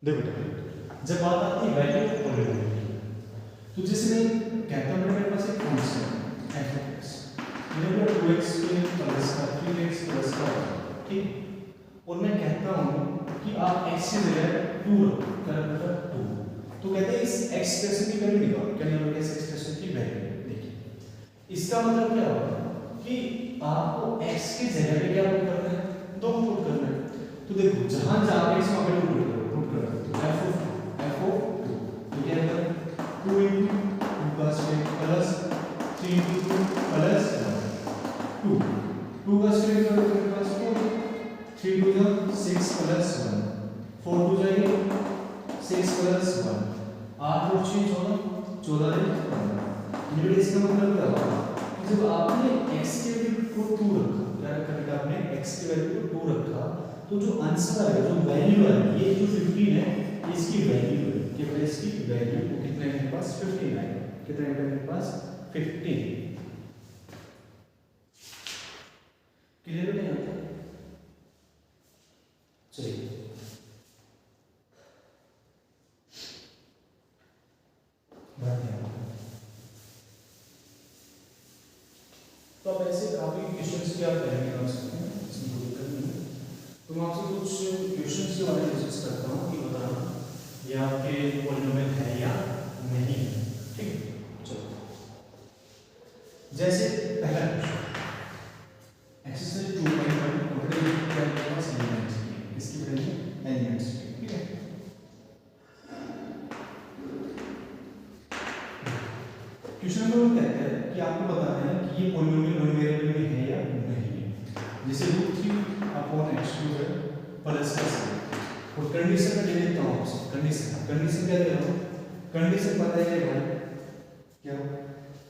देखो बेटा, जब बात आती है वैल्यू ऑफ पॉलिनोमियल की, तो जैसे मैं कहता हूँ मेरे पास एक फंक्शन है f(x), मेरे पास 2x प्लस का 3x प्लस का, ठीक, और मैं कहता हूँ कि आप x की जगह 2 रखो, क्या रखो 2, तो कहते हैं इस एक्सप्रेशन की वैल्यू निकालो। क्या निकालोगे इस एक्सप्रेशन की वैल्यू? देखिए इसका मतलब क्या होगा कि आपको x की जगह पे क्या पुट करना है, 2 पुट करना है। तो देखो जहां जहां पे इसको आगे पुट करो तो f(2) तो क्या है 2 * 2 का स्क्वायर प्लस 3 * 2 प्लस 2, 2 का स्क्वायर करो तो मेरे पास 4, 3 * 2 = 6 प्लस 1, 4 * 2 जाएगी 6 प्लस 1, 8 और 6 14 14 15। ये इसका मतलब क्या होगा कि जब आपने x के वैल्यू को 2 रखा, क्या रखा बेटा आपने x की वैल्यू को 2 रखा, तो जो आंसर आएगा, जो वैल्यू आएगी, ये जो 15 है इसकी वैल्यू है कि बेटा इसकी वैल्यू कितना है मेरे पास 15 आएगा। कितना है मेरे पास 15। क्लियर है यहाँ तक? चलिए तो अब ऐसे काफी क्वेश्चंस की आप तैयारी कर सकते हैं, इसमें कोई दिक्कत नहीं है। तो मैं आपसे कुछ क्वेश्चंस के बारे में डिस्कस करता हूँ कि बताना ये आपके पॉलिनोमियल है या नहीं है, ठीक है। चलो जैसे पहला क्वेश्चन एक्सरसाइज 2.1 टोटल क्या है पास एलिमेंट्स की, इसकी वैल्यू एलिमेंट्स की, ठीक है। क्वेश्चन नंबर 1 कहता है कि आपको बताना है कि ये पॉलिनोमियल नॉन वेरिएबल में है या नहीं है। जैसे √3/x³ है प्लस का और कंडीशन में दे देता हूँ आपसे, कंडीशन क्या दे रहा हूँ, कंडीशन पता है भाई क्या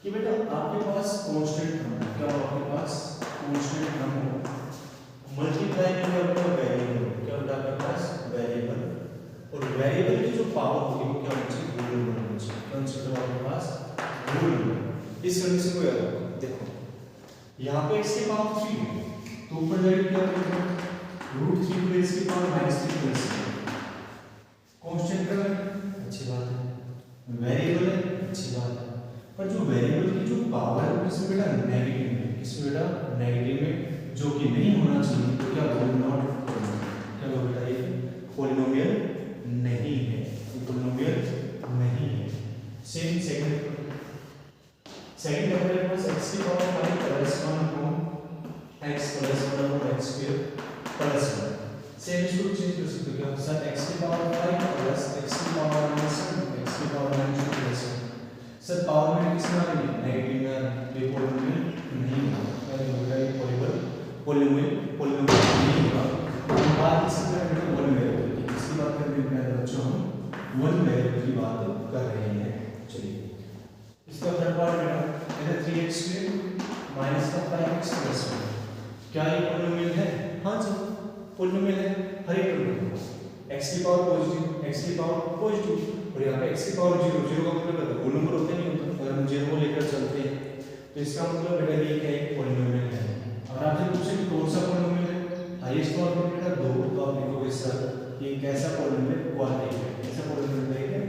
कि बेटा आपके पास कांस्टेंट टर्म, क्या हो आपके पास कांस्टेंट टर्म हो मल्टीप्लाई में आपका वेरिएबल, क्या होता है आपके पास वेरिएबल, और वेरिएबल की जो पावर होगी वो क्या होनी चाहिए, होल नंबर होनी चाहिए। कंसीडर आपके पास होल नंबर। इस कंडीशन को याद रखो। देखो यहाँ पे x की पावर 3 है तो ऊपर जाके क्या करेंगे √3 को x की पावर -3 प्लस कांस्टेंट टर्म है, अच्छी बात है, वेरिएबल है, अच्छी बात है, पर जो वेरिएबल की जो पावर है किसमें बेटा नेगेटिव में, किसमें बेटा नेगेटिव में, जो कि नहीं होना चाहिए, तो क्या होगा नॉट, क्या होगा बेटा ये पॉलिनोमियल नहीं है, ये पॉलिनोमियल नहीं है। सेम सेकंड मेरे पास x की power 5 plus 1/x plus 1/x² plus 1, same इसको चेंज कर सकते हो क्या सर, x की पावर 5 प्लस x की पावर -1 x की पावर -2 प्लस 1, सर पावर में किसमें आ रही है नेगेटिव में, ये पॉलिनोमियल नहीं होगा, क्या होगा ये पॉलिनोमियल नहीं होगा। हम बात इस तरह के वन वेरिएबल की, किसकी बात कर रहे हैं प्यारे बच्चों, हम वन वेरिएबल की बात कर रहे हैं। चलिए इसका थर्ड पार्ट बेटा है 3x² माइनस का 5x प्लस 1, क्या ये पॉलिनोमियल है? हाँ जी पॉलिनोमियल है, हर एक टर्म x की पावर पॉजिटिव, x की पावर पॉजिटिव, और यहाँ पे x की पावर 0, 0 का मतलब है होल नंबर होता नहीं होता, अगर हम 0 लेकर चलते हैं तो इसका मतलब बेटा ये क्या एक पॉलिनोमियल है। अगर आपसे पूछे कि कौन सा पॉलिनोमियल है, हाईएस्ट पावर में बेटा 2, तो आप लिखोगे सर ये कैसा पॉलिनोमियल, क्वाड्रेटिक है, कैसा पॉलिनोमियल है,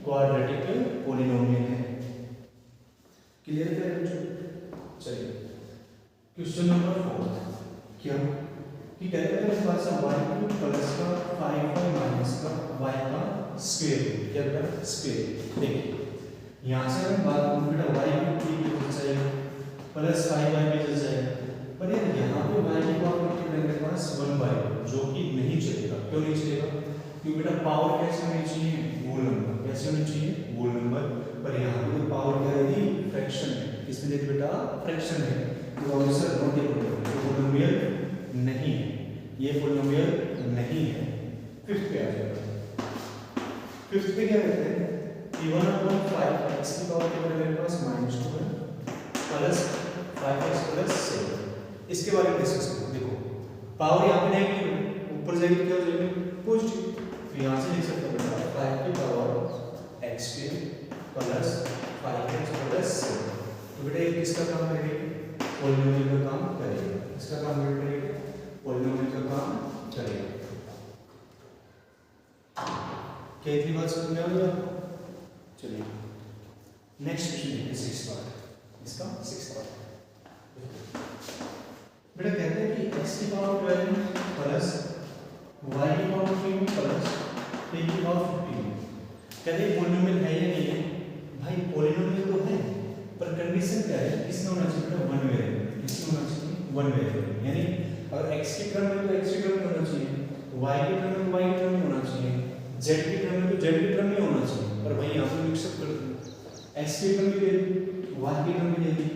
क्वाड्रेटिक पॉलिनोमियल है। क्लियर है बच्चों? चलिए क्वेश्चन नंबर 4 क्या कि कहते हैं मेरे पास y³ प्लस का 5y माइनस का y का स्क्वायर, क्या बेटा स्क्वायर। देखिए यहाँ से हम बात करूँ बेटा y³ की हो जाएगा प्लस 5y भी चल जाएगा, पर यार यहाँ पे y की पावर कितनी है मेरे पास 1/2, जो कि नहीं चलेगा। क्यों नहीं चलेगा? क्योंकि बेटा पावर कैसे होनी चाहिए, होल नंबर, कैसे होनी चाहिए होल नंबर, पर यहाँ पे तो पावर क्या है फ्रैक्शन है, इसमें देखिए बेटा फ्रैक्शन है, तो answer not equal to polynomial नहीं है, ये पॉलिनोमियल नहीं है। फिफ्थ पे आ जाएगा, फिफ्थ पे क्या कहते हैं कि 1/5 x की पावर कितना मेरे पास -2 है प्लस 5x प्लस 7, इसके बारे में डिस्कस करो। देखो पावर यहाँ पे नेगेटिव है, ऊपर जाएगी क्या हो जाएगी पॉजिटिव, तो यहाँ से लिख सकते हैं बेटा 5 की power x³ plus 5x plus 7, तो बेटा ये किसका काम करेगी, पॉलिनोमियल का काम करेगा, इसका काम करेगा पॉलिनोमियल का काम करेगा। क्या इतनी बात समझ में आ गई आपको? चलिए नेक्स्ट क्वेश्चन देखिए, 6 पार्ट, इसका 6 पार्ट। बेटा कहते हैं कि x की पावर 12 प्लस y की पावर 3 प्लस t की पावर 15, कहते हैं पॉलिनोमियल है या नहीं है? भाई पॉलिनोमियल तो है, पर कंडीशन क्या है? इसमें होना चाहिए बेटा वन वेरिएबल, इसमें होना चाहिए वन वेरिएबल, यानी अगर x की टर्म में तो x की टर्म में होना चाहिए, y की टर्म में तो y की टर्म में होना चाहिए, z की टर्म में तो z की टर्म में होना चाहिए। पर भाई यहाँ पे मिक्सअप कर दो, x की टर्म भी दे दी, y की टर्म भी दे दी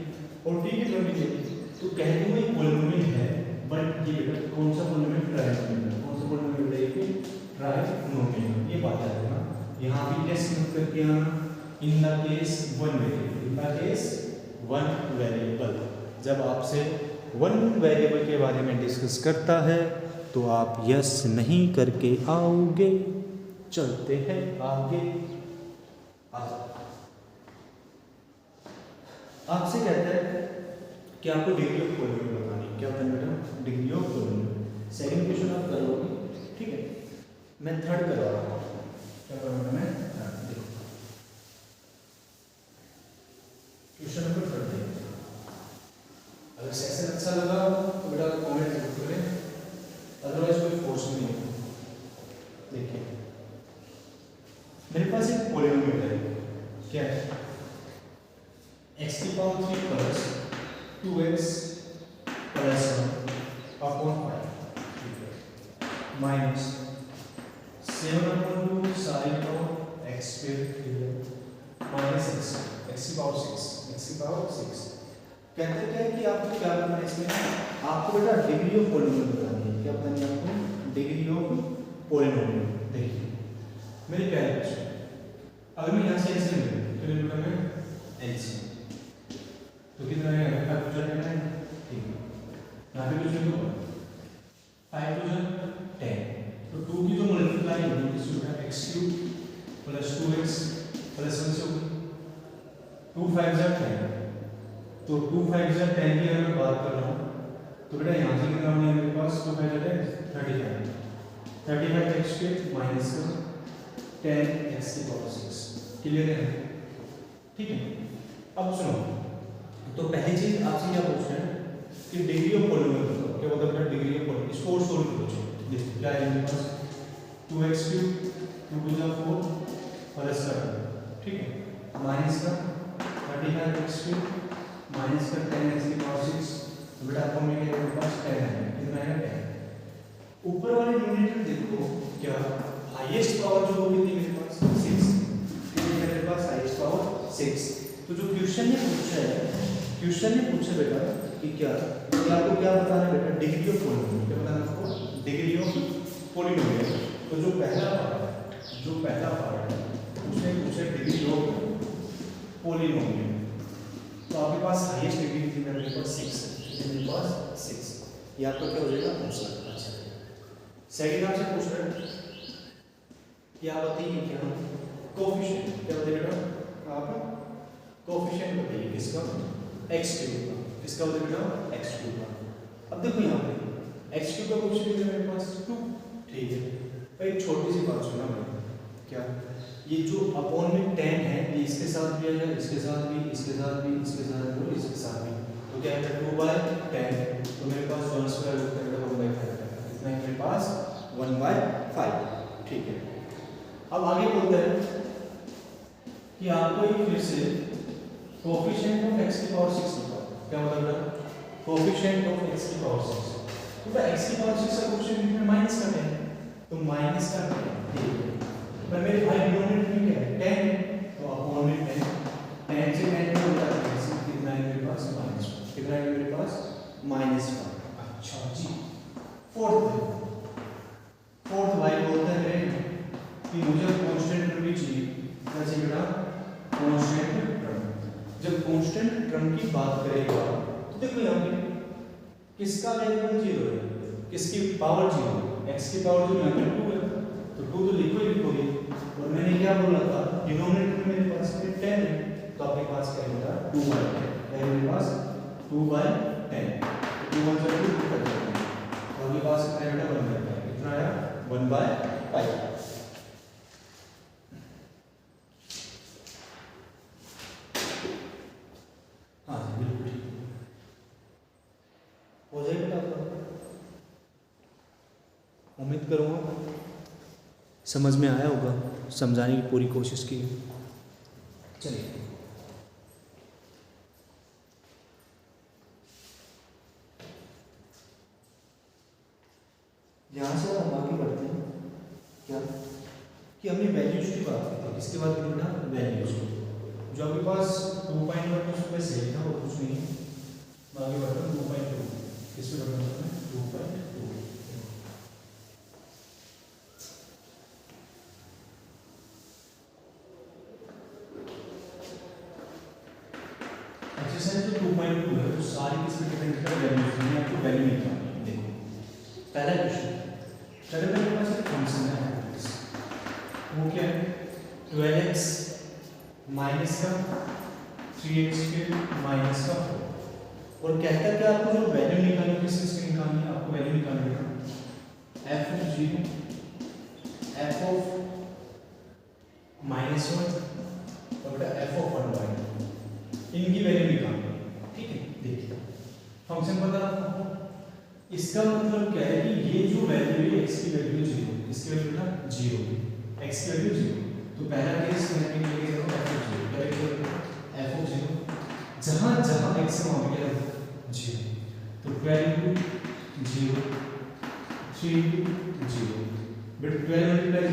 और t की टर्म भी दे दी, तो कह दो ये पॉलिनोमियल है, बट ये बेटा कौन सा पॉलिनोमियल? ट्राइनोमियल। कौन सा पॉलिनोमियल है? ये ट्राइनोमियल। ये बात याद रखना, यहाँ भी टेस्ट नोट करके आना। In the case one variable, in the case one variable, जब आपसे वन वेरिएबल के बारे में डिस्कस करता है तो आप यस नहीं करके आओगे। चलते हैं आगे। आपसे कहता है कि आपको डिग्री ऑफ पॉलिनोमियल बतानी है। क्या बताना बेटा? Degree of polynomial. Second question आप करोगे, ठीक है? मैं थर्ड करवा रहा हूँ। क्या करूँगा मैं? देखो क्वेश्चन नंबर 3। अगर सेशन अच्छा लगा तो बेटा कमेंट जरूर करें, अदरवाइज कोई फोर्स नहीं है। देखिए मेरे पास एक पॉलिनोमियल है, क्या है? x की power 3 plus 2x plus 1 upon 5 minus 7/2 sine of x square minus x की पावर 6, x की पावर 6। कहते क्या है कि आपको क्या करना है इसमें? आपको बेटा डिग्री ऑफ पॉलिनोमियल बतानी है। क्या बतानी है आपको? Degree of polynomial. देखिए मेरे क्या है क्वेश्चन, अगर मैं यहाँ से ऐसे ले लूँ तो बेटा मैं एलसीएम तो कितना है? 5 2 9, ठीक है। यहाँ पे कुछ नहीं होगा, 5 2 10, तो 2 की जो मल्टीप्लाई होगी इससे बेटा x³ प्लस 2x प्लस 1 से होगी 2 5 10, तो 2 5 10 की अगर मैं बात कर रहा हूँ तो बेटा यहाँ से कितना होने मेरे पास? 2 5 10 35 x³ माइनस 10x की पावर 6। क्लियर है? ठीक है। अब सुनो, तो पहली चीज आपसे क्या पूछना है कि डिग्री ऑफ पॉलिनोमियल बताओ। क्या बताओ बेटा? Degree of polynomial. इसको और सोल्व करो। देखो क्या है मेरे पास? 2x³ 2 4 प्लस का, ठीक है, माइनस का 35x³ माइनस का 10x की पावर 6। तो बेटा आपको मिल गया मेरे पास 10 है। कितना है? 10। ऊपर वाले न्यूमरेटर देखो, क्या हाईएस्ट पावर जो होगी थी मेरे पास 6, कितनी है मेरे पास? Highest power 6। तो जो क्वेश्चन ने पूछा है, क्वेश्चन ने पूछा बेटा कि क्या आपको क्या बताना है बेटा? Degree of polynomial. क्या बताना है आपको? Degree of polynomial. तो जो पहला पार्ट है उसने पूछा डिग्री ऑफ पॉलिनोमियल, तो आपके पास हाईएस्ट डिग्री थी मेरे पास 6 है, मेरे पास 6। ये आपका क्या हो जाएगा? आंसर। अच्छा, सेकंड आपसे पूछ रहे हैं कि आप बताइए क्या कोएफिशिएंट। क्या बताइए बेटा? आप कोएफिशिएंट बताइए किसका? x³ का। किसका बताइए बेटा? x³ का। अब देखो यहाँ पे x³ का कोएफिशिएंट है मेरे पास 2, ठीक है भाई। छोटी सी बात सुना भाई, क्या ये जो अपॉन में 10 है ये इसके साथ भी आएगा, इसके साथ भी, इसके साथ भी, इसके साथ भी और इसके साथ भी, तो क्या है 2/10। तो मेरे पास 1² होता है 1/5 है। कितना है मेरे पास? 1/5, ठीक है। अब आगे बोलते हैं कि आपको ये फिर से कोएफिशिएंट ऑफ x की पावर 6 बताओ। क्या मतलब? कोएफिशिएंट ऑफ x की पावर 6। तो x की पावर 6 का कोएफिशिएंट में माइनस का 10, तो माइनस का 10, ठीक है। पर मेरे भाई डिनोमिनेटर में क्या है? 10, तो अपॉन में 10 से 10 क्या होता है? कितना है मेरे पास? -1। कितना है मेरे पास? -1। अच्छा जी। फोर्थ वाई बोलते हैं कि मुझे कांस्टेंट टर्म भी चाहिए। क्या चाहिए बेटा? Constant term. जब कांस्टेंट टर्म की बात करेगा तो देखो यहाँ पे किसका वेरिएबल 0 है, किसकी पावर 0, x की पावर 0 यहाँ पे 2 है, तो 2 तो लिखोगे। और मैंने क्या बोला था? डिनोमिनेटर में मेरे पास 10 है, तो आपके पास क्या होगा? 2/10 है मेरे पास, 2/10। 2 1 2 कर देते हैं, तो आपके पास कितना बेटा? 1/5। कितना आया? 1/5। समझ में आया होगा, समझाने की पूरी कोशिश की। चलिए यहाँ से हम आगे बढ़ते हैं। क्या कि हमने वैल्यूज की बात की थी, किसके बात की ना, वैल्यूज की। जो आपके पास 2.1 उसमें से था वो कुछ नहीं, मैं आगे बढ़ता हूँ 2.2 किसमें बढ़ता हूँ 2.2। एक्सरसाइज जो 2.2 है वो सारी किसमें डिपेंड करता है, वैल्यूज में। आपको वैल्यू निकालनी है। देखो पहला क्वेश्चन, चलो मेरे पास एक फंक्शन है, वो क्या है, 12x माइनस का 3x माइनस का 4, और कहता है कि आपको जो वैल्यू निकालनी है, किस चीज की निकालनी है, आपको वैल्यू निकालनी है f of 0, f of minus 1 और f of 1/2, इनकी वैल्यू निकालनी है। ठीक है, देखिए फंक्शन बता रहा हूं, इसका मतलब क्या है कि ये जो वैल्यू है x की वैल्यू 0, इसकी वैल्यू ना 0, x की वैल्यू 0, तो पहला केस मैंने लेके जाऊँ f of 0, क्या लिखेंगे f of 0, जहाँ जहाँ x है वहाँ पे क्या 0, तो 12 0 3 0, बट 12 मल्टीप्लाई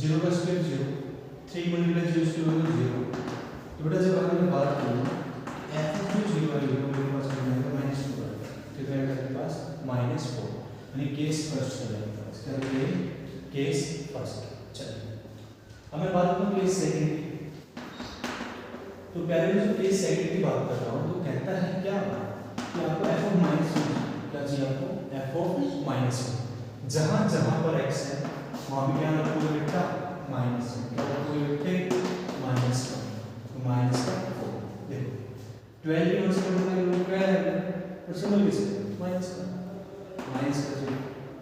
0 का स्क्वायर 0, 3 मल्टीप्लाई 0 स्क्वायर 0, तो बेटा जब अगर मैं बात करूँ f of 0 वाली मेरे पास -4, तो मेरे पास -4, यानी केस फर्स्ट है मेरे पास, क्या है केस फर्स्ट। चलिए अब मैं बात करूँ केस सेकंड की, तो पहले जो केस सेकंड की बात कर रहा हूँ तो कहता है क्या कि आपको f of -1, क्या चाहिए आपको f of -1, जहाँ जहाँ पर x है वहाँ पे क्या आपको लिखा -1, क्या आपको लिखे -1, तो -4। देखो 12 की वजह से मतलब 12 है, और सिंबल किस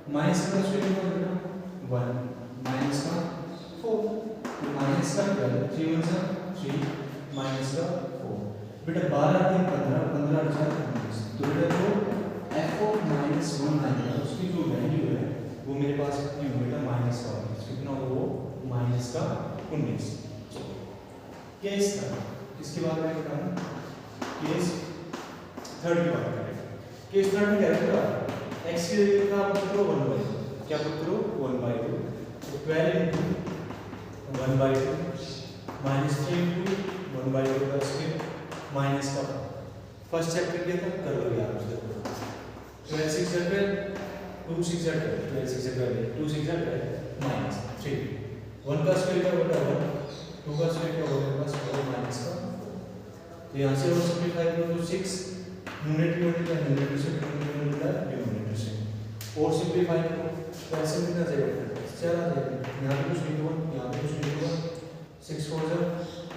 माइनस का स्क्वायर कितना 1 माइनस का 4, तो माइनस का 12, 3 1 जा 3 माइनस का 4, बेटा 12 3 15 15 4 19, तो बेटा जो f of -1 आएगा उसकी जो वैल्यू है वो मेरे पास कितनी होगी बेटा -19, कितना होगा वो -19। केस का किसकी बात करें बेटा, केस थर्ड की बात करें। केस थर्ड में क्या है, x की वैल्यू का आप पुट करो 1/2, क्या पुट करो 1/2, तो 12 into 1/2 -3 into 1/2 का स्क्वायर माइनस का फर्स्ट चैप्टर किया था, कर लो यार उसके ऊपर 12 6 है 2 6 है 12 6 है 2 6 है -3, 1 का स्क्वायर क्या होता है 1, 2 का स्क्वायर क्या होगा मेरे पास 4 माइनस का 4, तो यहाँ से और सिंपलीफाई करो तो 6 न्यूमरेटर मल्टीप्लाई न्यूमरेटर से डिनोमिनेटर से, और सिंपलीफाई करो तो ऐसे में कितना जाएगा 4 आ जाएगा, यहाँ पे कुछ नहीं हुआ, यहाँ पे कुछ नहीं हुआ, 6 4 जा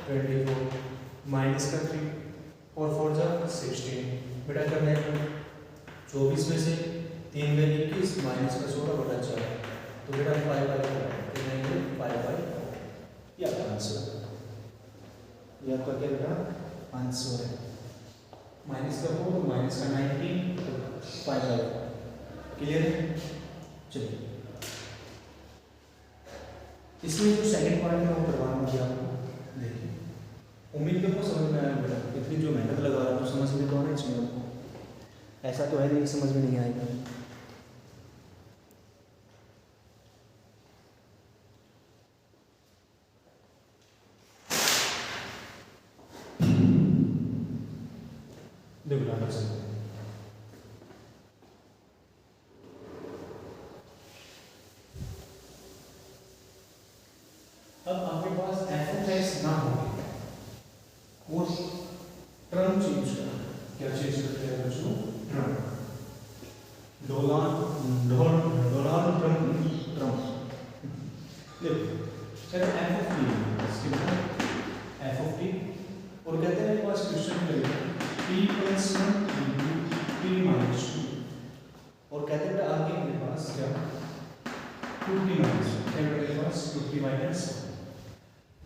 24 माइनस का 3 और 4 जा 16, बेटा करना है 24 में से 3 में 21 माइनस का 16 बटा 4, तो बेटा 5/4, ये आपका आंसर, ये आपका क्या बेटा आंसर है, माइनस का 4 माइनस का 19 5/4, क्लियर है। चलिए इसमें जो सेकंड पार्ट है वो करवाना आपको, देखिए उम्मीद करता हूँ समझ में आया बेटा, इतनी जो मेहनत लगा रहा हूँ तो समझ में तो आना चाहिए आपको, ऐसा तो है नहीं समझ में नहीं आएगा। देखो आगे चलते हैं, अब आपके पास f of x ना हो वो टर्म चेंज करना, क्या चेंज करते हैं बच्चों, टर्म, डोलान टर्म देखो चलो f of t, इसके बाद f of t, और कहते हैं मेरे पास क्वेश्चन में t + 1 t - 2, और कहते हैं आगे मेरे पास क्या 2t - 1, क्या मेरे पास 2t - 1,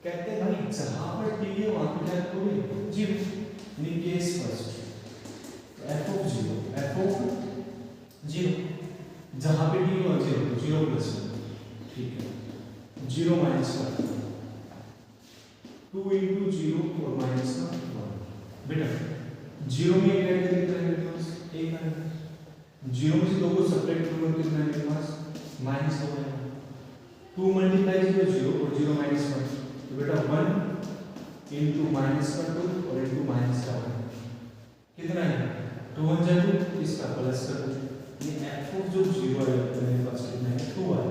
कहते हैं भाई जहां पर t है वहां पे क्या करोगे 0, यानी केस फर्स्ट, f of 0 जहां पे t हो 0 0 + 1, ठीक है, 0 माइनस का 2 इंटू 0 और माइनस का 1। बेटा 0 में एक ऐड कितना है मेरे पास, एक है। 0 में से 2 को सब्ट्रैक्ट करूंगा कितना है मेरे पास, माइनस 2 है। 2 मल्टीप्लाई 0 और 0 माइनस 1, तो बेटा 1 इंटू माइनस का 2 और इंटू माइनस का 1 कितना है, 2 1 जा 2, इसका प्लस कर दो। ये f ऑफ जो 0 है मेरे पास कितना है, 2 है।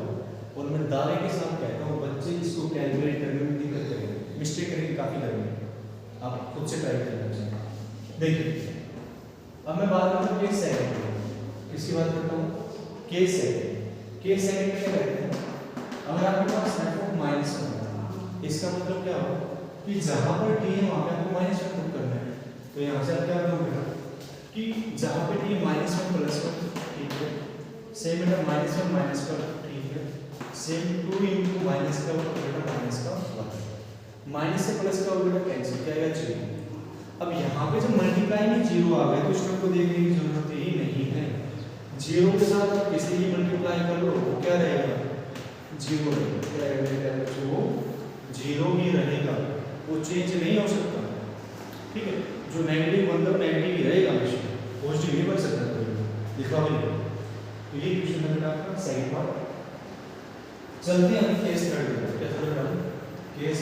और मैं दावे के साथ कहता हूँ बच्चे इसको कैलकुलेट करने में दिक्कत करेंगे, मिस्टेक करेंगे, काफ़ी करेंगे। आप खुद से ट्राई करना चाहिए। देखिए अब मैं बात करता हूँ केस सेकंड की। किसकी बात करता हूँ, केस सेकंड। केस सेकंड में क्या कहते हैं, अगर आपके पास f ऑफ माइनस 1, इसका मतलब क्या होगा कि जहाँ पर t है वहाँ पे आपको माइनस 1 पुट करना है। तो यहाँ से आप क्या करोगे कि जहाँ पे t माइनस 1 प्लस 1, ठीक है, सेम बेटा माइनस 1 माइनस का, ठीक है, सेम 2 इंटू माइनस का बेटा माइनस का 1, माइनस से प्लस का बेटा कैंसिल क्या आएगा 0। अब यहाँ पे जब मल्टीप्लाई में 0 आ गया तो इसमें को देखने की जरूरत ही नहीं है। 0 के साथ आप किसी भी मल्टीप्लाई कर लो वो क्या रहेगा, 0 रहेगा, जो 0 ही रहेगा, वो चेंज नहीं हो सकता, ठीक है। जो नेगेटिव मतलब नेगेटिव ही रहेगा, हमेशा पॉजिटिव नहीं बन सकता कोई, लिखा भी नहीं। तो ये क्वेश्चन नंबर आपका सेकंड पार्ट। चलते हैं हम केस थर्ड की, क्या थर्ड वाला, केस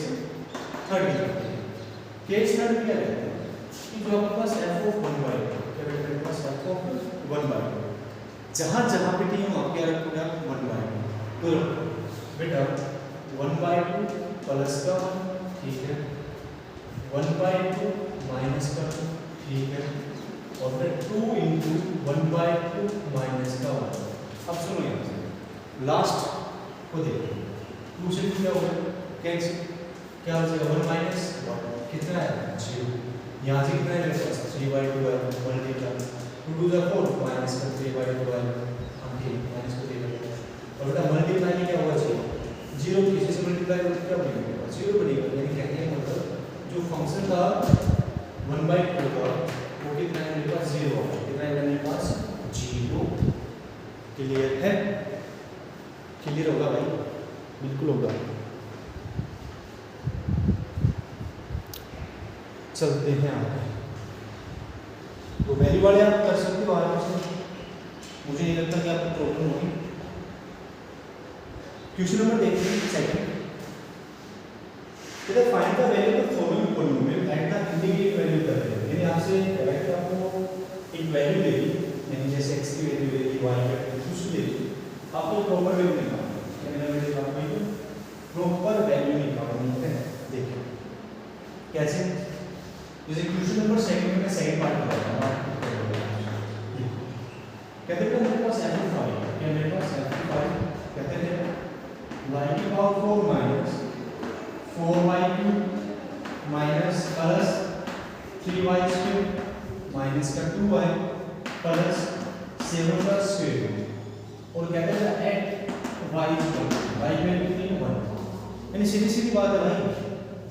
थर्ड की। केस थर्ड क्या रहता है कि जो आपके पास f ऑफ 1 बाय, क्या रहता है मेरे पास f ऑफ 1 बाय, जहाँ जहाँ पे t वहाँ क्या रखोगे आप 1 बाय, तो बेटा 1 बाय 2 प्लस का 1, ठीक है, 1 बाय 2 माइनस का 2, ठीक है, और फिर 2 इंटू 1 बाय 2 माइनस का 1। अब सुनो यहाँ से लास्ट को देखिए, 2 से 2 क्या होगा कैंसिल, क्या हो जाएगा 1 माइनस 1 कितना है 0। यहाँ से कितना है मेरे पास 3 बाई 2 है, मल्टीप्लाई 2 2 जा 4 माइनस का 3 बाई 2 है, हम ठीक माइनस को दे देंगे। और बेटा मल्टीप्लाई में क्या होगा 0 किसी से मल्टीप्लाई करो क्या बनेगा 0 बनेगा। यानी कहने का मतलब जो फंक्शन था 1 बाई 2 का वो कितना है मेरे पास 0 है, कितना है मेरे पास 0। क्लियर है, क्लियर होगा भाई, बिल्कुल होगा। चलते हैं आगे, तो वैल्यू वाले आप कर सकते हो आराम से, मुझे नहीं लगता कि आपको प्रॉब्लम होगी। क्वेश्चन नंबर देखते हैं सेकंड, इधर find the value of following polynomial at the integrate value कर रहे हैं। यानी आपसे डायरेक्ट आपको एक वैल्यू दे दी, यानी जैसे x की वैल्यू दे दी, y की वैल्यू कुछ दे दी, आपको प्रॉपर वैल्यू निकालनी है। यानी मैं मेरे आपको एक प्रॉपर वैल्यू निकालनी है। देखिए कैसे, जैसे क्वेश्चन नंबर सेकंड में मैं सेकंड पार्ट बताऊंगा। कहते हैं मेरे पास f5, क्या मेरे पास f5 कहते हैं y की power 4 minus 4y2 minus plus 3y2 minus का 2y प्लस 7 का स्क्वायर, और कहते हैं एट y वैल्यू कितनी 1। यानी सीधी सीधी बात है भाई,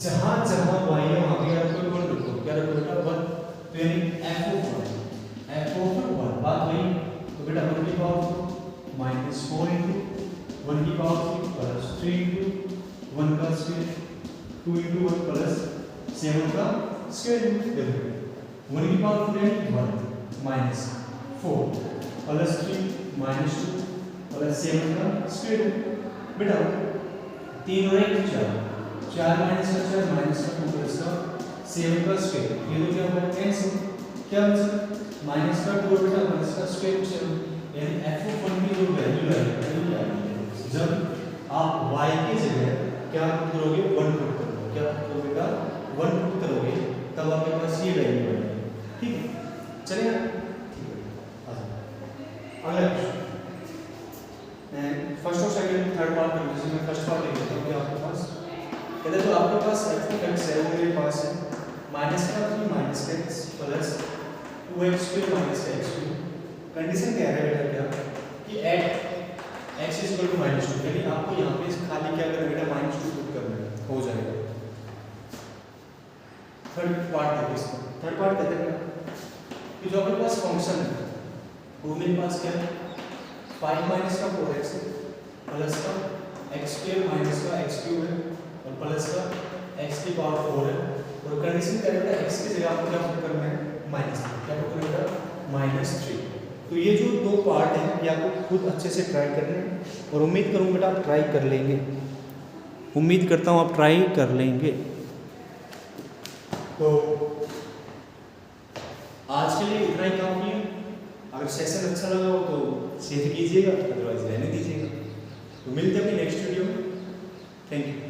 जहां जहां y है वहां पे आपको 1 रखो, क्या रखो बेटा 1। तो यानी f ऑफ 1 बात वही, तो बेटा 1 की पावर माइनस 4 इंटू 1 की पावर 3 प्लस 3 इंटू 1 का स्क्वायर, 2 इंटू 1 प्लस 7 का स्क्वायर, देखो 1 की power 1 minus 4 plus 3 minus 2 plus 7 का स्क्वायर। बेटा 3 और 1 4, 4 माइनस का 4 माइनस का 2 प्लस का 7 का स्क्वायर, ये तो क्या होगा कैंसिल, क्या बचा माइनस का 2 बेटा प्लस का स्क्वायर 7। यानी f ऑफ 1 की जो वैल्यू आएगी जब आप y की जगह क्या पुट करोगे 1 पुट करोगे, क्या पुट करोगे बेटा 1 पुट करोगे, तब आपके पास ये वैल्यू आएगी। ठीक है चलेगा, अगला क्वेश्चन फर्स्ट और सेकंड थर्ड पार्ट में, जैसे मैं फर्स्ट पार्ट लिख देता हूं कि आपके पास कहते तो आपके पास f ऑफ x है, वो मेरे पास है माइनस का 3 माइनस का x plus 2x square minus का x स्क्वायर। कंडीशन क्या है बेटा क्या कि at x is equal to minus 2, यानी आपको यहाँ पे खाली क्या करना बेटा माइनस 2 पुट करना है, हो जाएगा। थर्ड पार्ट देखो इसका, थर्ड पार्ट कहते हैं कि जो आपके पास फंक्शन है वो मेरे पास क्या है 5 माइनस का 4x प्लस का एक्स स्क्वायर माइनस का एक्स क्यूब है और प्लस का एक्स की पावर 4 है और कंडीशन क्या है एक्स की जगह आपको क्या पुट करना है माइनस क्या पुट करना है -3। तो ये जो दो पार्ट हैं ये आपको खुद अच्छे से ट्राई करने हैं और उम्मीद करूँ बेटा आप ट्राई कर लेंगे, उम्मीद करता हूँ आप ट्राई कर लेंगे। तो आज के लिए इतना ही काफ़ी है। अगर सेशन अच्छा लगा हो तो शेयर कीजिएगा, अदरवाइज रहने दीजिएगा। तो मिलते हैं अपनी नेक्स्ट वीडियो में। Thank you.